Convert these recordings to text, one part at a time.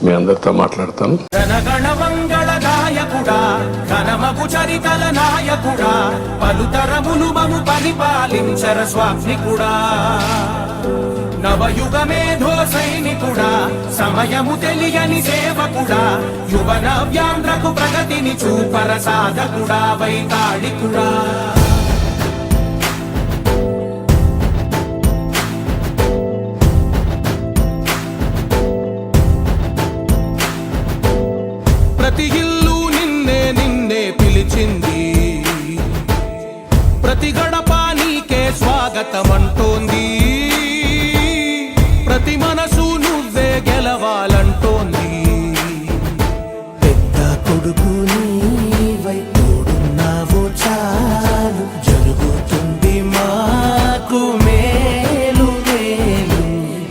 మీ అందరితో మాట్లాడతాను. జనగణ మంగళ నాయకుడా, ఘనమగు చరితల నాయకుడా, పలుతరములు మము పరిపాలించర స్వామికుడా, నవయుగ మేధో సైనికుడా, సమయము తెలియని సేవకుడా, యువన వ్యాంధ్రకు ప్రగతిని చూపర సాధకుడా, వైతాళికుడా. ప్రతి ఇల్లు నిన్నే నిన్నే పిలిచింది, ప్రతి గడప నీకే స్వాగతమంటోంది, ప్రతి మనసు నువ్వే గెలవాలంటోంది. పెద్ద కొడుకు నీవై తోడున్నావు చాలు, జరుగుతుంది మాకు మేలు మేలు.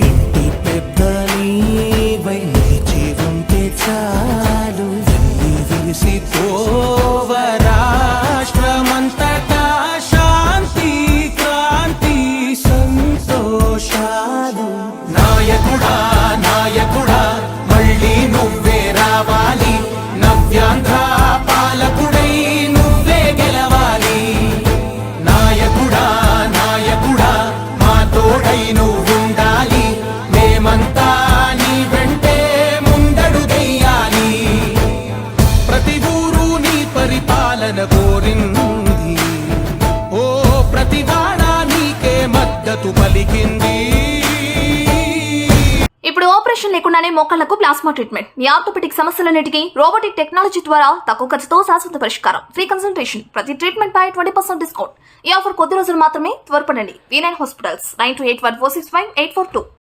ఇంటి పెద్ద నీవై నిలిచి ఉంటే చాలు, వెళ్ళి విరిసి పోవ రాష్ట్రమంతటా శాంతి క్రాంతి సంతోషాలు. నాయకుడా నాయకుడా మళ్ళీ నువ్వే రావాలి, నవ్యాంధ్ర పాలకుడై నువ్వే గెలవాలి. నాయకుడా నాయకుడా మా తోడై నువ్వుండాలి, మేమంతా నీ వెంటే ముందడుగెయ్యాలి. ప్రతి ఊరు నీ పరిపాలన కోరింది, ఓ ప్రతి వాడ నీకే మద్దతు పలికింది. ఇప్పుడు ఆపరేషన్ లేకుండానే మోకాళ్లకు ప్లాస్మా ట్రీట్మెంట్, మీ ఆర్థోపెడిక్ సమస్యలన్నిటికీ రోబోటిక్ టెక్నాలజీ ద్వారా తక్కువ ఖర్చుతో శాశ్వత పరిష్కారం, ఫ్రీ కన్సల్టేషన్, ప్రతి ట్రీట్మెంట్ పై 20% డిస్కౌంట్. ఈ ఆఫర్ కొద్ది రోజులు మాత్రమే, త్వరపడండి. V9 hospitals 9281465842.